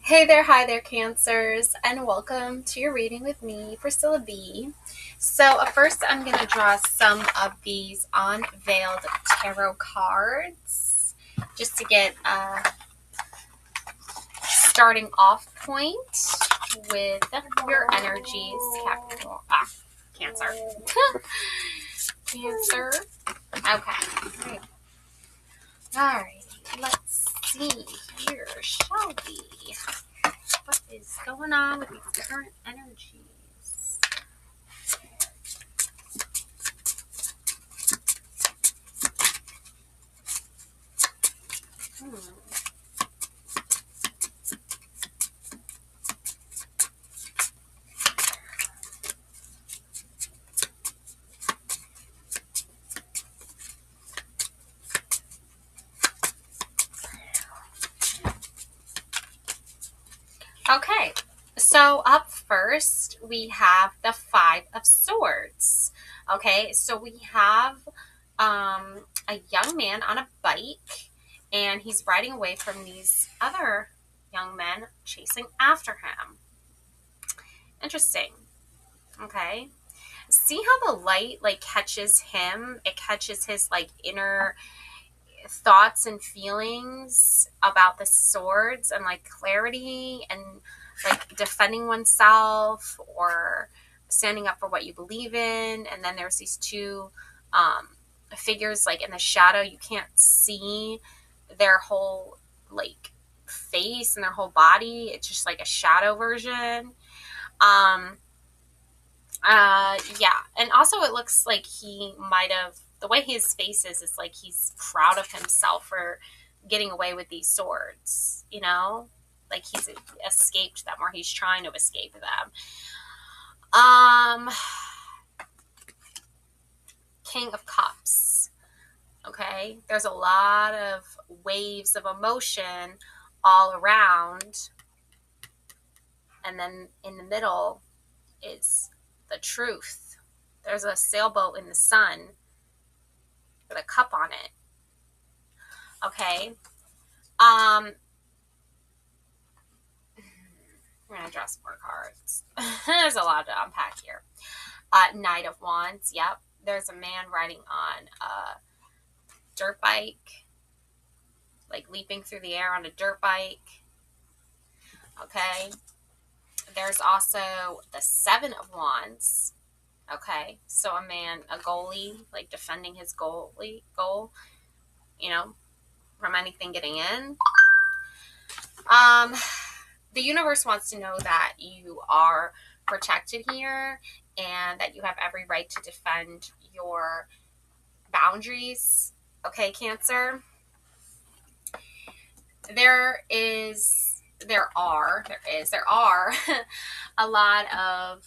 Hey there, hi there, Cancers, and welcome to your reading with me, Priscilla B. So, first, I'm going to draw some of these unveiled tarot cards just to get a starting off point with your energies, Cancer. Cancer. Okay. All right. Let's see here, shall we? What is going on with these current energies? Okay, so up first we have the Five of Swords. Okay, so we have a young man on a bike, and he's riding away from these other young men chasing after him. Interesting. Okay. See how the light catches him? It catches his inner thoughts and feelings about the swords and clarity and defending oneself or standing up for what you believe in. And then there's these two figures in the shadow. You can't see their whole face and their whole body. It's just a shadow version. Yeah, and also it looks like he might have, the way his face is like he's proud of himself for getting away with these swords, like he's escaped them, or he's trying to escape them. King of Cups. Okay, there's a lot of waves of emotion all around, and then in the middle is the truth. There's a sailboat in the sun with a cup on it. Okay. I'm going to draw some more cards. There's a lot to unpack here. Knight of Wands. Yep. There's a man riding on a dirt bike, leaping through the air on a dirt bike. Okay. There's also the Seven of Wands. Okay. So a man, a goalie, defending his goal, from anything getting in. The universe wants to know that you are protected here and that you have every right to defend your boundaries. Okay, Cancer? There are a lot of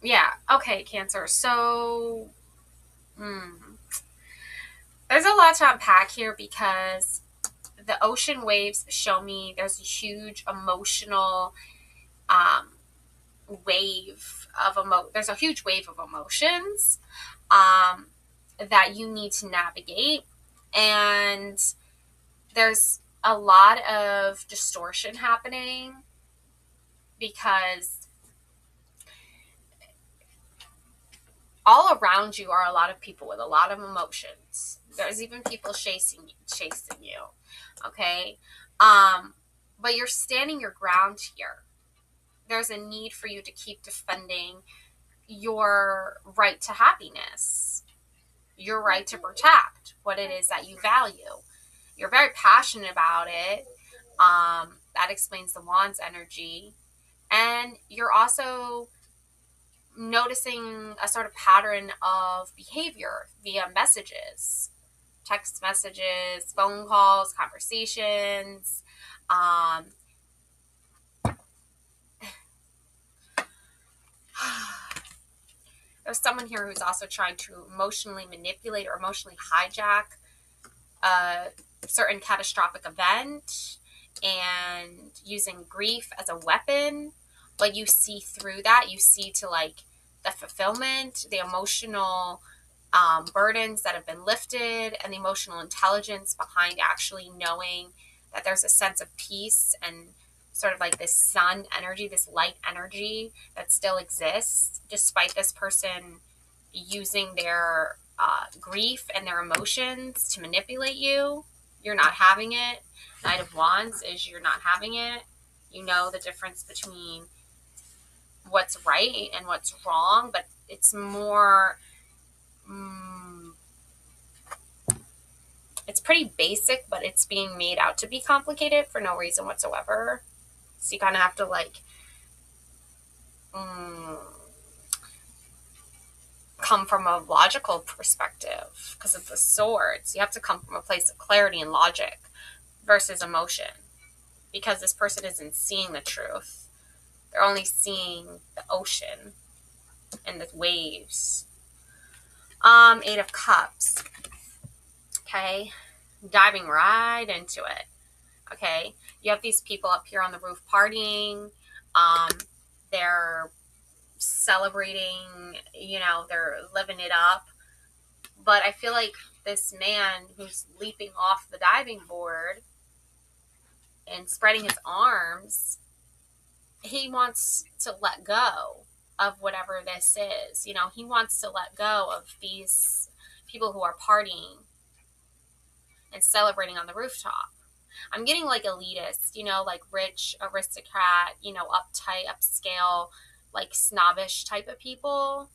yeah, okay, Cancer. So there's a lot to unpack here because the ocean waves show me there's a huge emotional there's a huge wave of emotions that you need to navigate, and there's a lot of distortion happening because all around you are a lot of people with a lot of emotions. There's even people chasing you. Okay. But you're standing your ground here. There's a need for you to keep defending your right to happiness, your right to protect what it is that you value. You're very passionate about it. That explains the Wands energy. And you're also noticing a sort of pattern of behavior via messages, text messages, phone calls, conversations. There's someone here who's also trying to emotionally manipulate or emotionally hijack a certain catastrophic event and using grief as a weapon. But you see through that. You see to the fulfillment, the emotional burdens that have been lifted, and the emotional intelligence behind actually knowing that there's a sense of peace and sort of like this sun energy, this light energy that still exists despite this person using their grief and their emotions to manipulate you. You're not having it. Knight of Wands is you're not having it. You know the difference between what's right and what's wrong, but it's more, it's pretty basic, but it's being made out to be complicated for no reason whatsoever. So you kind of have to like come from a logical perspective because of the swords. You have to come from a place of clarity and logic versus emotion, because this person isn't seeing the truth. They're only seeing the ocean and the waves. 8 of Cups. Okay. Diving right into it. Okay. You have these people up here on the roof partying. They're celebrating, they're living it up. But I feel like this man who's leaping off the diving board and spreading his arms, he wants to let go of whatever this is. He wants to let go of these people who are partying and celebrating on the rooftop. I'm getting like elitist, like rich, aristocrat, uptight, upscale, like snobbish type of people.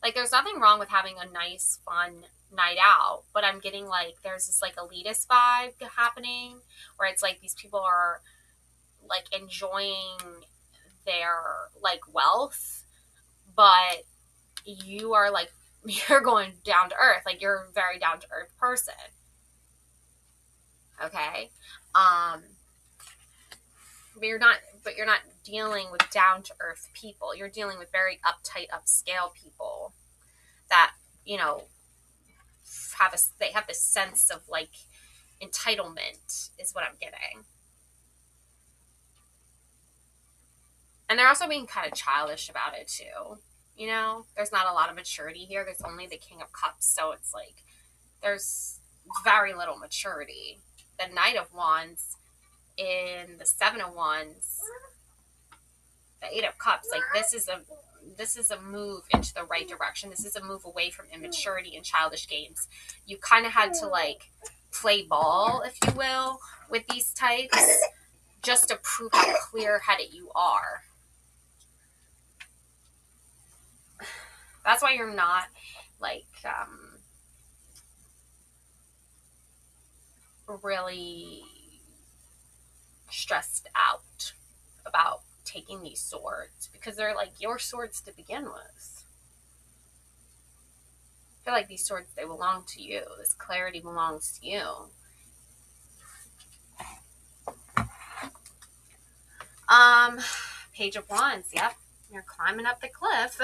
Like there's nothing wrong with having a nice, fun night out, but I'm getting like there's this like elitist vibe happening where it's like these people are like enjoying their like wealth, but you are like, you're going down to earth. Like you're a very down to earth person. Okay. But you're not dealing with down to earth people. You're dealing with very uptight, upscale people that, they have this sense of like entitlement is what I'm getting. And they're also being kind of childish about it too. There's not a lot of maturity here. There's only the King of Cups. So it's like, there's very little maturity. The Knight of Wands in the 7 of Wands, the 8 of Cups, like this is a move into the right direction. This is a move away from immaturity and childish games. You kind of had to like play ball, if you will, with these types just to prove how clear-headed you are. That's why you're not like really stressed out about taking these swords, because they're like your swords to begin with. I feel like these swords, they belong to you. This clarity belongs to you. Page of Wands. Yep. You're climbing up the cliff.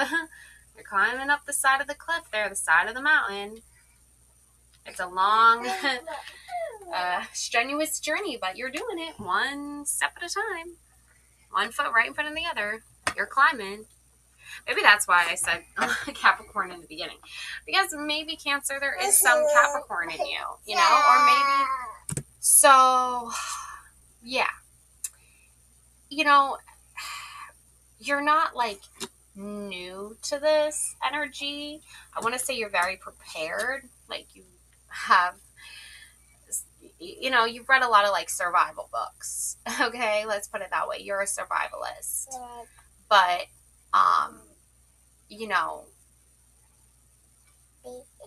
You're climbing up the side of the cliff there, the side of the mountain. It's a long, strenuous journey, but you're doing it one step at a time. One foot right in front of the other. You're climbing. Maybe that's why I said Capricorn in the beginning. Because maybe Cancer, there is some Capricorn in you, or maybe. So, yeah. You're not like new to this energy. I want to say you're very prepared. Like you have, you've read a lot of like survival books. Okay, let's put it that way. You're a survivalist. But,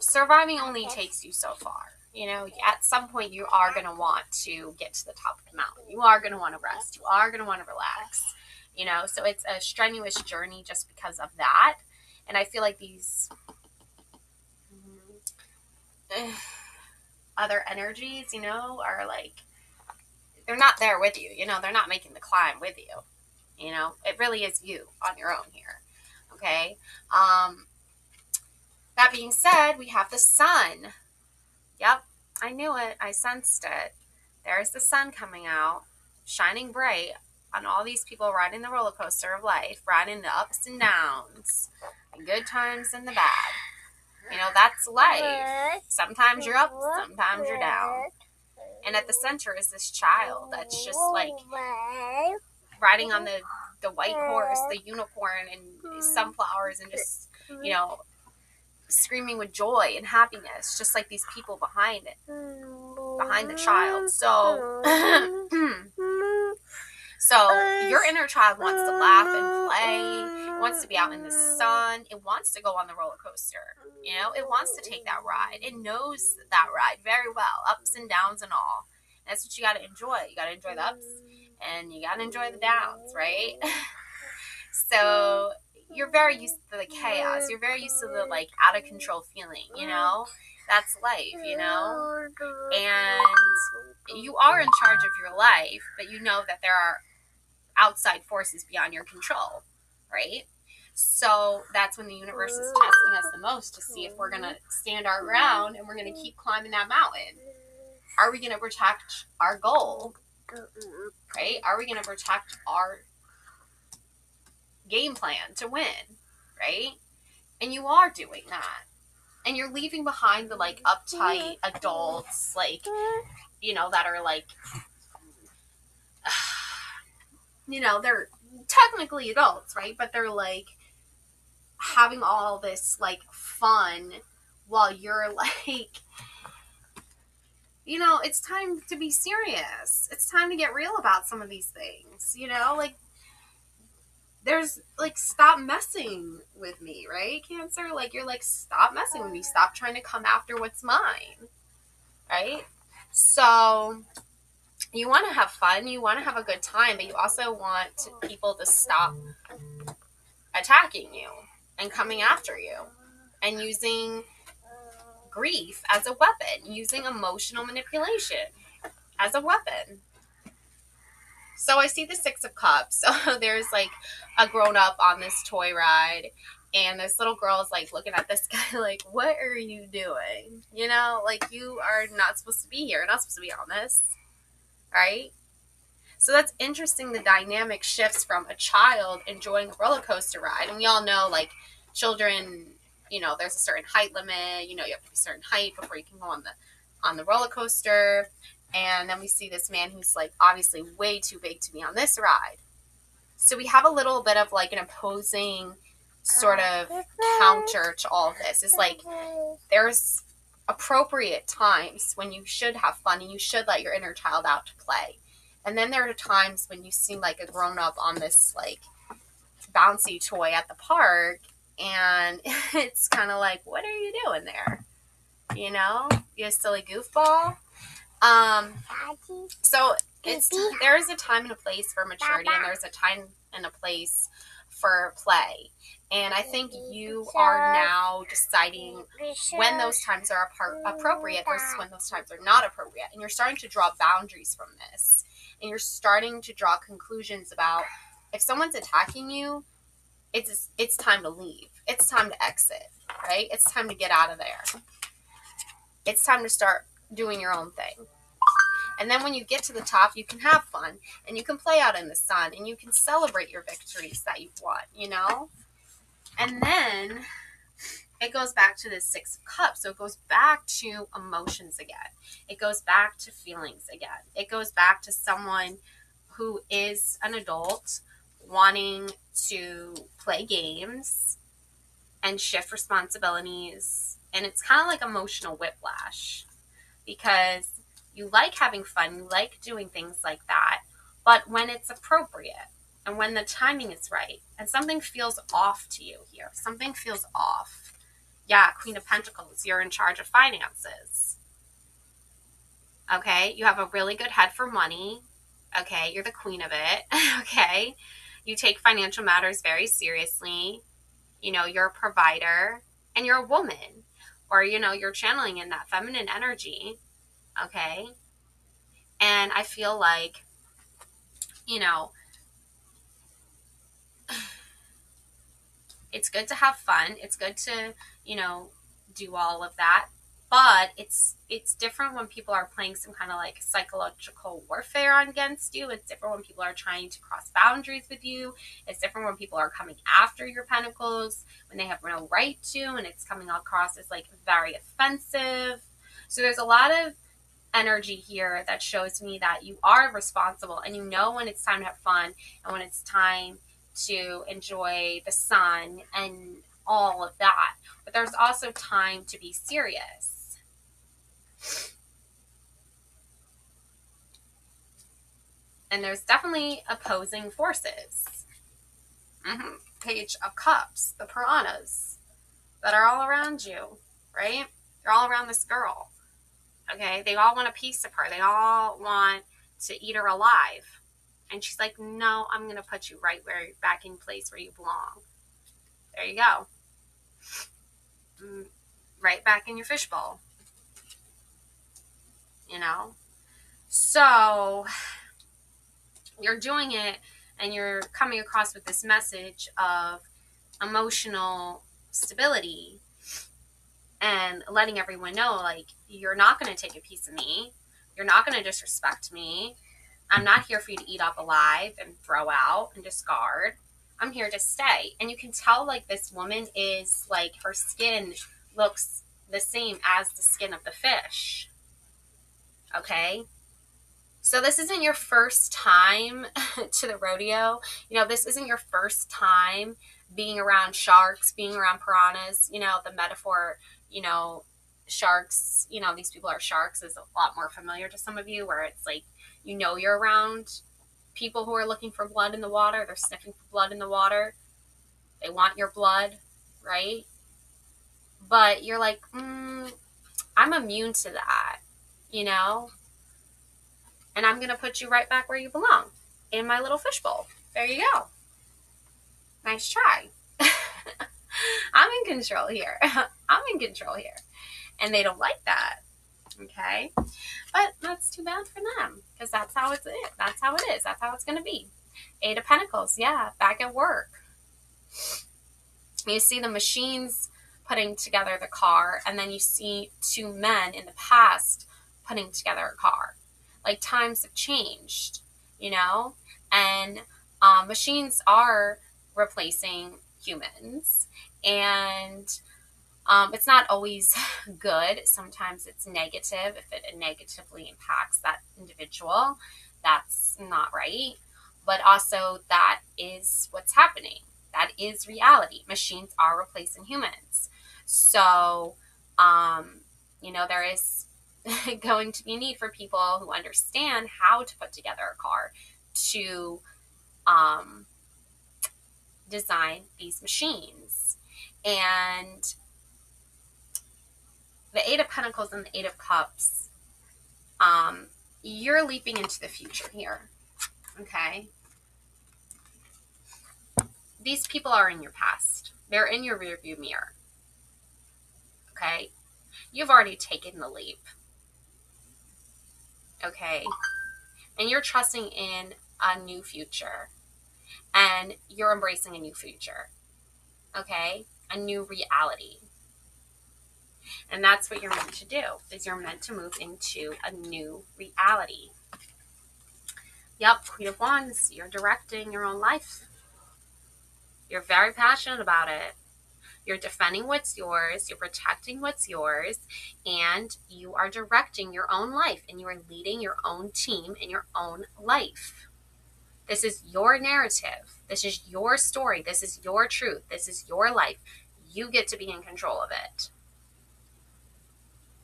surviving only takes you so far. At some point you are going to want to get to the top of the mountain. You are going to want to rest. You are going to want to relax. So it's a strenuous journey just because of that. And I feel like these other energies, are like, they're not there with you. They're not making the climb with you. It really is you on your own here. Okay. That being said, we have the sun. Yep. I knew it. I sensed it. There's the sun coming out, shining bright on all these people riding the roller coaster of life, riding the ups and downs, the good times and the bad. That's life. Sometimes you're up, sometimes you're down. And at the center is this child that's just like riding on the white horse, the unicorn, and sunflowers, and just, you know, screaming with joy and happiness, just like these people behind the child. So so your inner child wants to laugh and play. It wants to be out in the sun. It wants to go on the roller coaster. You know, it wants to take that ride. It knows that ride very well, ups and downs and all. That's what you got to enjoy. You got to enjoy the ups and you got to enjoy the downs, right? So you're very used to the chaos. You're very used to the, like, out of control feeling, you know? That's life, you know? And you are in charge of your life, but you know that there are outside forces beyond your control, right? So that's when the universe is testing us the most to see if we're going to stand our ground and we're going to keep climbing that mountain. Are we going to protect our goal, right? Are we going to protect our game plan to win, right? And you are doing that. And you're leaving behind the, like, uptight adults, like, you know, that are, like, you know, they're technically adults, right? But they're, like, having all this, like, fun while you're, like, you know, it's time to be serious. It's time to get real about some of these things, you know? Like, there's, like, stop messing with me, right, Cancer? Like, you're like, stop messing with me. Stop trying to come after what's mine, right? So you want to have fun. You want to have a good time, but you also want people to stop attacking you and coming after you and using grief as a weapon, using emotional manipulation as a weapon. So I see the Six of Cups. So there's, like, a grown-up on this toy ride, and this little girl is, like, looking at this guy like, what are you doing? You know, like, you are not supposed to be here. You're not supposed to be on this, right? So that's interesting. The dynamic shifts from a child enjoying a roller coaster ride. And we all know, like, children, you know, there's a certain height limit. You know, you have to be a certain height before you can go on the roller coaster. And then we see this man who's, like, obviously way too big to be on this ride. So we have a little bit of, like, an opposing sort of counter to all of this. It's like there's appropriate times when you should have fun and you should let your inner child out to play. And then there are times when you seem like a grown-up on this, like, bouncy toy at the park, and it's kind of like, what are you doing there? You know? You silly goofball. So there is a time and a place for maturity, and there's a time and a place for play. And I think you are now deciding when those times are appropriate versus when those times are not appropriate. And you're starting to draw boundaries from this. And you're starting to draw conclusions about if someone's attacking you, it's time to leave. It's time to exit, right? It's time to get out of there. It's time to start doing your own thing. And then when you get to the top, you can have fun and you can play out in the sun and you can celebrate your victories that you've won, you know? And then it goes back to the Six of Cups. So it goes back to emotions again. It goes back to feelings again. It goes back to someone who is an adult wanting to play games and shift responsibilities. And it's kind of like emotional whiplash because you like having fun, you like doing things like that, but when it's appropriate and when the timing is right and something feels off to you here, something feels off. Yeah, Queen of Pentacles, you're in charge of finances. Okay, you have a really good head for money. Okay, you're the queen of it. Okay, you take financial matters very seriously. You know, you're a provider and you're a woman, or, you know, you're channeling in that feminine energy. Okay, and I feel like, you know, it's good to have fun. It's good to, you know, do all of that. But it's different when people are playing some kind of like psychological warfare against you. It's different when people are trying to cross boundaries with you. It's different when people are coming after your pentacles when they have no right to, and it's coming across as like very offensive. So there's a lot of energy here that shows me that you are responsible and you know when it's time to have fun and when it's time to enjoy the sun and all of that. But there's also time to be serious. And there's definitely opposing forces. Page of Cups, the piranhas that are all around you, right? They're all around this girl. Okay, they all want a piece of her. They all want to eat her alive. And she's like, no, I'm going to put you right where, back in place where you belong. There you go. Right back in your fishbowl. You know? So, you're doing it and you're coming across with this message of emotional stability and letting everyone know, like, you're not going to take a piece of me. You're not going to disrespect me. I'm not here for you to eat up alive and throw out and discard. I'm here to stay. And you can tell, like, this woman is, like, her skin looks the same as the skin of the fish. Okay? So this isn't your first time to the rodeo. You know, this isn't your first time being around sharks, being around piranhas. You know, the metaphor, you know, sharks, you know, these people are sharks is a lot more familiar to some of you, where it's like, you know, you're around people who are looking for blood in the water. They're sniffing for blood in the water. They want your blood, right? But you're like, I'm immune to that, you know? And I'm going to put you right back where you belong, in my little fishbowl. There you go. Nice try. I'm in control here. I'm in control here. And they don't like that. Okay? But that's too bad for them, because that's how it's it. That's how it is. That's how it's going to be. 8 of Pentacles. Yeah, back at work. You see the machines putting together the car, and then you see 2 men in the past putting together a car. Like, times have changed, you know? And machines are replacing humans. And it's not always good. Sometimes it's negative. If it negatively impacts that individual, that's not right. But also, that is what's happening. That is reality. Machines are replacing humans. So, you know, there is going to be a need for people who understand how to put together a car to design these machines. And the 8 of Pentacles and the 8 of Cups, you're leaping into the future here, okay? These people are in your past. They're in your rearview mirror, okay? You've already taken the leap, okay? And you're trusting in a new future, and you're embracing a new future, okay? A new reality. And that's what you're meant to do, is you're meant to move into a new reality. Yep, Queen of Wands, you're directing your own life. You're very passionate about it. You're defending what's yours, you're protecting what's yours, and you are directing your own life, and you are leading your own team in your own life. This is your narrative. This is your story. This is your truth. This is your life. You get to be in control of it,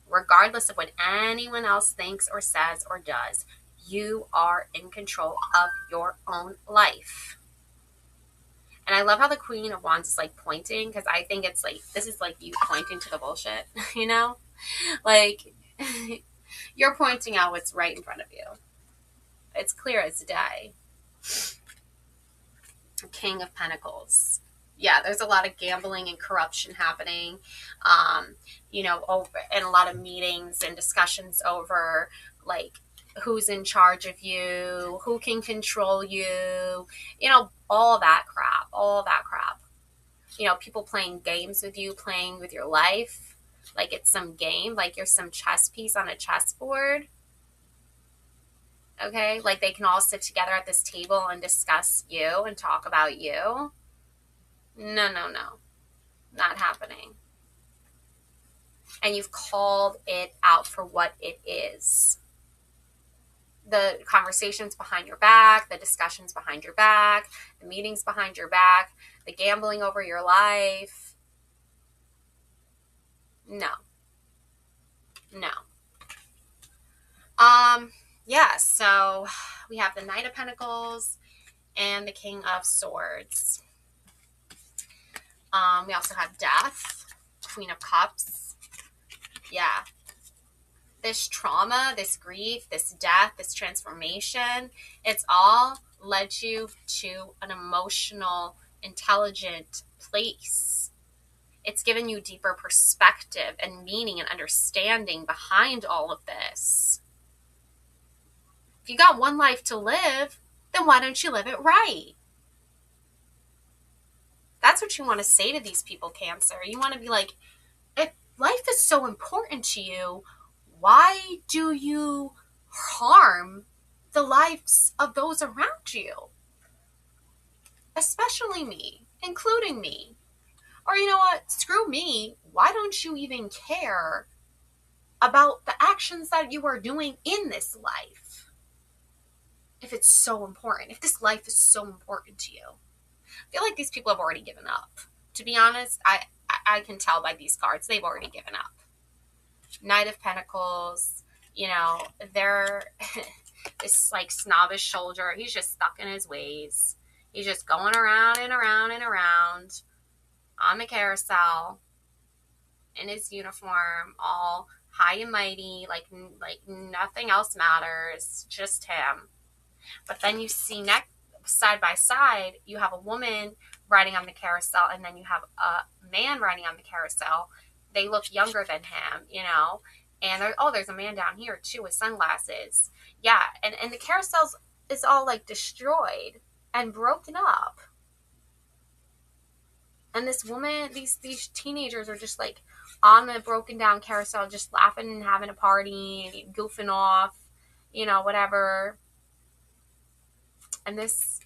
regardless of what anyone else thinks or says or does. You are in control of your own life. And I love how the Queen of Wands is like pointing, because I think it's like, this is like you pointing to the bullshit, you know? Like, you're pointing out what's right in front of you. It's clear as day. King of Pentacles. Yeah, there's a lot of gambling and corruption happening, you know, over, and a lot of meetings and discussions over, like, who's in charge of you, who can control you, you know, all that crap. You know, people playing games with you, playing with your life, like it's some game, like you're some chess piece on a chessboard. Okay, like they can all sit together at this table and discuss you and talk about you. No, no, no, not happening. And you've called it out for what it is. The conversations behind your back, the discussions behind your back, the meetings behind your back, the gambling over your life. No. No. Yeah, so we have the Knight of Pentacles and the King of Swords. We also have Death, Queen of Cups. Yeah. This trauma, this grief, this death, this transformation, it's all led you to an emotional, intelligent place. It's given you deeper perspective and meaning and understanding behind all of this. If you got one life to live, then why don't you live it right? That's what you want to say to these people, Cancer. You want to be like, if life is so important to you, why do you harm the lives of those around you? Especially me, including me. Or you know what? Screw me. Why don't you even care about the actions that you are doing in this life? If it's so important, if this life is so important to you. I feel like these people have already given up. To be honest, I can tell by these cards, they've already given up. Knight of Pentacles, you know, they're this like snobbish soldier. He's just stuck in his ways. He's just going around and around and around on the carousel in his uniform, all high and mighty, like nothing else matters, just him. But then you see next, side by side, you have a woman riding on the carousel, and then you have a man riding on the carousel. They look younger than him, you know, and there's a man down here too with sunglasses. Yeah, and the carousel is all like destroyed and broken up. And this woman, these teenagers are just like on the broken down carousel, just laughing and having a party, goofing off, you know, whatever. And this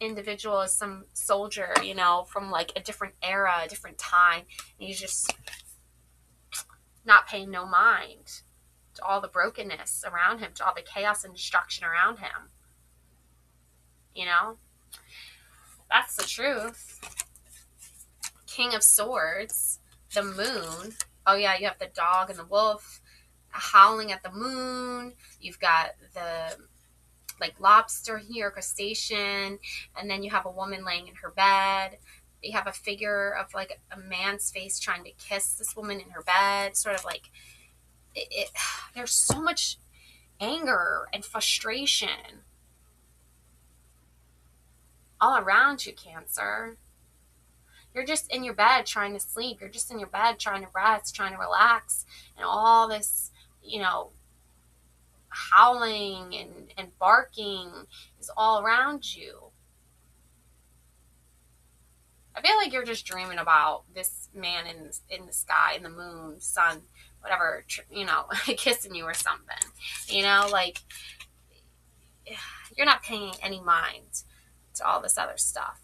individual is some soldier, you know, from like a different era, a different time. And he's just not paying no mind to all the brokenness around him, to all the chaos and destruction around him. You know? That's the truth. King of Swords, the moon. Oh yeah, you have the dog and the wolf howling at the moon. You've got the like lobster here, crustacean, and then you have a woman laying in her bed. You have a figure of like a man's face trying to kiss this woman in her bed, sort of like there's so much anger and frustration all around you, Cancer. You're just in your bed trying to sleep. You're just in your bed trying to rest, trying to relax, and all this, you know, howling and barking is all around you. I feel like you're just dreaming about this man in the sky, in the moon, sun, whatever, you know, kissing you or something. You know, like, you're not paying any mind to all this other stuff.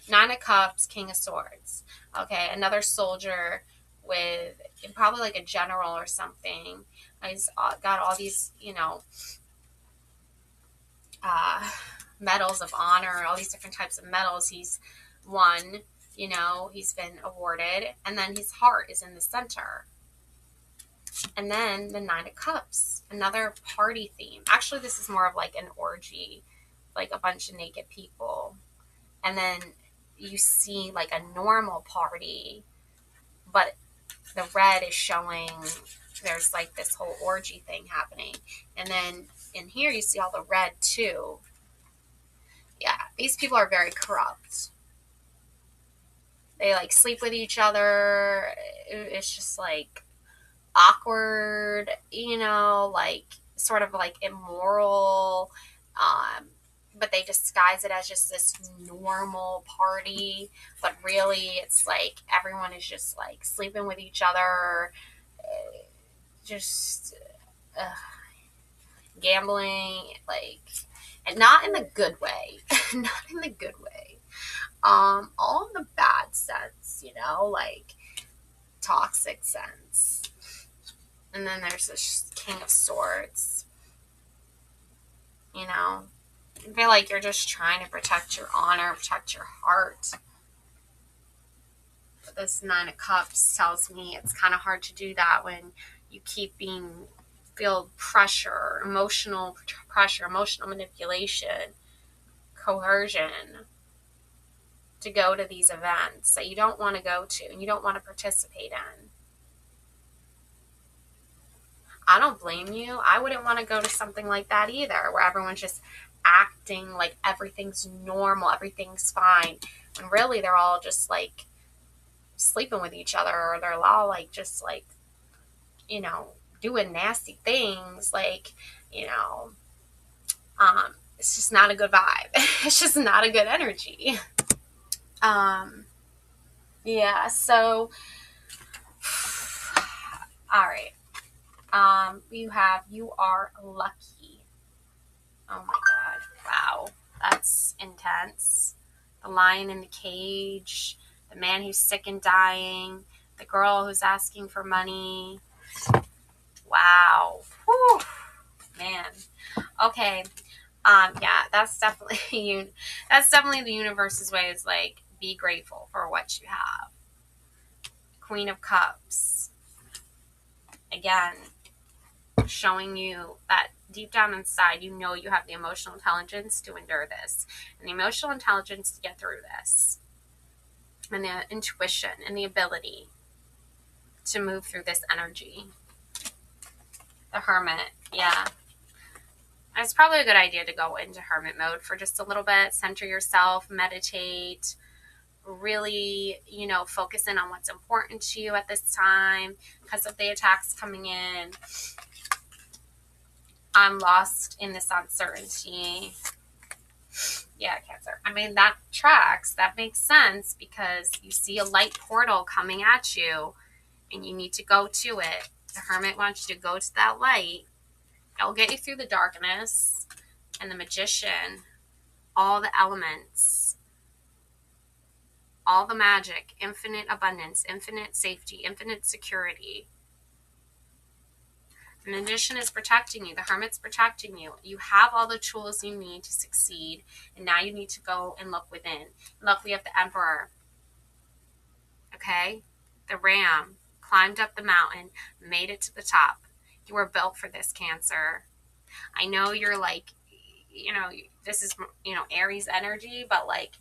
Nine of Cups, King of Swords. Okay, another soldier with probably like a general or something. He's got all these, you know, medals of honor, all these different types of medals he's won, you know, he's been awarded. And then his heart is in the center. And then the Nine of Cups, another party theme. Actually, this is more of like an orgy, like a bunch of naked people. And then you see like a normal party, but the red is showing there's like this whole orgy thing happening. And then in here you see all the red too. Yeah, these people are very corrupt. They like sleep with each other. It's just like awkward, you know, like sort of like immoral. but they disguise it as just this normal party. But really, it's like everyone is just like sleeping with each other, just gambling, like, and not in the good way, not in the good way. All in the bad sense, like toxic sense. And then there's this King of Swords. I feel like you're just trying to protect your honor, protect your heart. But this Nine of Cups tells me it's kind of hard to do that when you keep feel pressure, emotional manipulation, coercion to go to these events that you don't want to go to and you don't want to participate in. I don't blame you. I wouldn't want to go to something like that either, where everyone's just acting like everything's normal, everything's fine, when really they're all just like sleeping with each other, or they're all like just like, doing nasty things, like, it's just not a good vibe. It's just not a good energy. Yeah, so all right. You are lucky. Oh my God. Wow. That's intense. The lion in the cage, the man who's sick and dying, the girl who's asking for money. Wow. Whew. Man. Okay. Yeah, that's definitely the universe's way, is like, be grateful for what you have. Queen of Cups. Again, showing you that deep down inside, you have the emotional intelligence to endure this, and the emotional intelligence to get through this, and the intuition and the ability to move through this energy. The Hermit, yeah. It's probably a good idea to go into hermit mode for just a little bit, center yourself, meditate, really, focus in on what's important to you at this time because of the attacks coming in. I'm lost in this uncertainty. Yeah, Cancer. I mean, that tracks. That makes sense because you see a light portal coming at you and you need to go to it. The Hermit wants you to go to that light. It'll get you through the darkness. And the Magician, all the elements, all the magic, infinite abundance, infinite safety, infinite security. The Magician is protecting you. The Hermit's protecting you. You have all the tools you need to succeed. And now you need to go and look within. Look, we have the Emperor. Okay? The Ram climbed up the mountain, made it to the top. You were built for this, Cancer. I know you're like, this is, Aries energy, but like,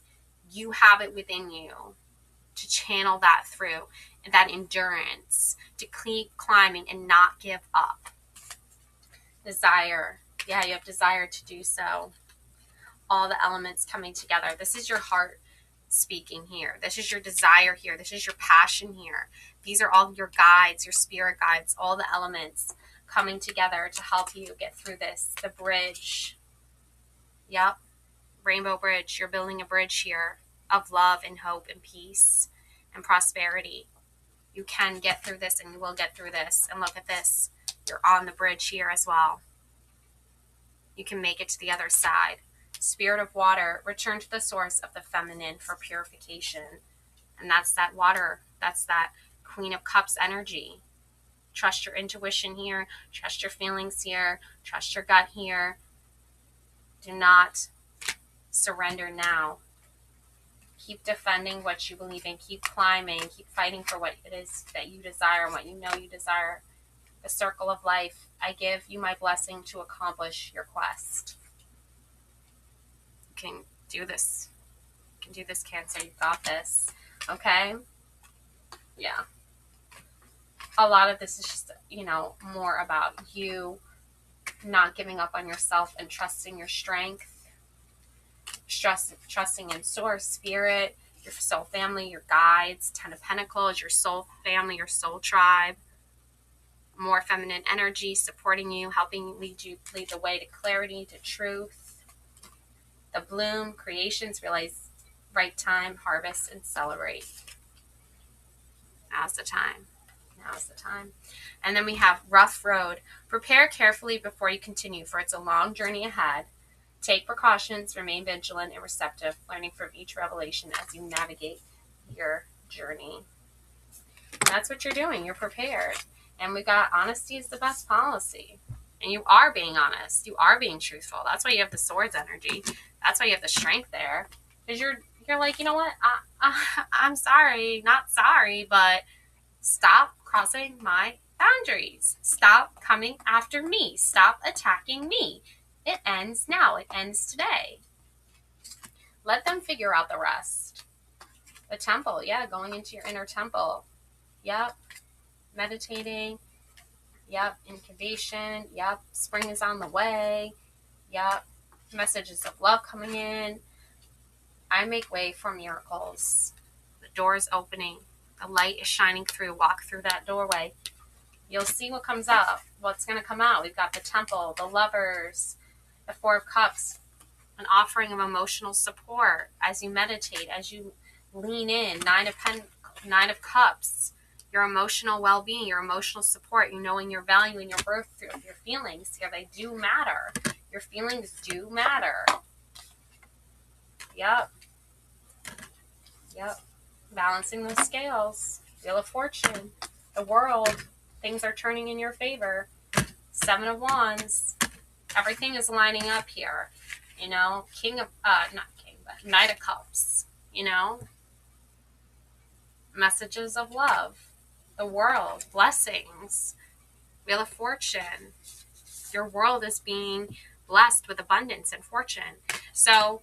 you have it within you to channel that through, and that endurance to keep climbing and not give up. Desire. Yeah, you have desire to do so. All the elements coming together. This is your heart speaking here. This is your desire here. This is your passion here. These are all your guides, your spirit guides, all the elements coming together to help you get through this. The bridge. Yep. Rainbow Bridge. You're building a bridge here of love and hope and peace and prosperity. You can get through this, and you will get through this. And look at this. You're on the bridge here as well. You can make it to the other side. Spirit of water, return to the source of the feminine for purification. And that's that water. That's that Queen of Cups energy. Trust your intuition here. Trust your feelings here. Trust your gut here. Do not surrender now. Keep defending what you believe in. Keep climbing. Keep fighting for what it is that you desire and what you know you desire. The circle of life. I give you my blessing to accomplish your quest. You can do this. You can do this, Cancer. You've got this. Okay? Yeah. A lot of this is just, more about you not giving up on yourself and trusting your strength. Trusting in source, spirit, your soul family, your guides, Ten of Pentacles, your soul family, your soul tribe. More feminine energy supporting you, helping lead the way to clarity, to truth. The bloom, creations, realize right time, harvest, and celebrate. Now's the time. Now's the time. And then we have rough road. Prepare carefully before you continue, for it's a long journey ahead. Take precautions, remain vigilant and receptive, learning from each revelation as you navigate your journey. And that's what you're doing. You're prepared. And we got honesty is the best policy. And you are being honest. You are being truthful. That's why you have the swords energy. That's why you have the strength there. Because you're like, you know what? I'm sorry. Not sorry, but stop crossing my boundaries. Stop coming after me. Stop attacking me. It ends now. It ends today. Let them figure out the rest. The temple. Yeah, going into your inner temple. Yep. Meditating. Yep. Incubation. Yep. Spring is on the way. Yep. Messages of love coming in. I make way for miracles. The door is opening. The light is shining through. Walk through that doorway. You'll see what comes up. What's going to come out. We've got the temple, the lovers, the Four of Cups, an offering of emotional support as you meditate, as you lean in. Nine of Cups, your emotional well-being, your emotional support, you knowing your value and your worth through your feelings. Here, they do matter. Your feelings do matter. Yep. Yep. Balancing those scales. Wheel of Fortune. The world. Things are turning in your favor. Seven of Wands. Everything is lining up here. You know, Knight of Cups. You know, messages of love. The world. Blessings. Wheel of Fortune. Your world is being blessed with abundance and fortune. So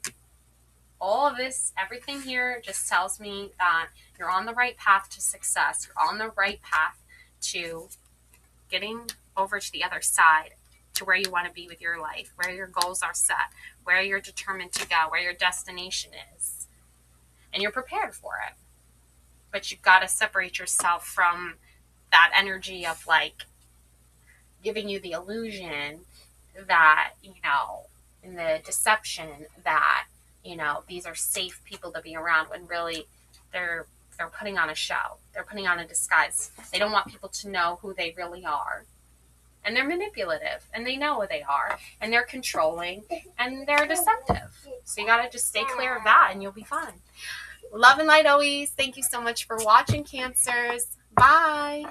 all of this, everything here just tells me that you're on the right path to success. You're on the right path to getting over to the other side, to where you want to be with your life, where your goals are set, where you're determined to go, where your destination is. And you're prepared for it. But you've got to separate yourself from that energy of like giving you the illusion that, you know, in the deception that, you know, these are safe people to be around, when really they're putting on a show. They're putting on a disguise. They don't want people to know who they really are. And they're manipulative, and they know who they are, and they're controlling, and they're deceptive. So you got to just stay clear of that, and you'll be fine. Love and light always. Thank you so much for watching, Cancers. Bye.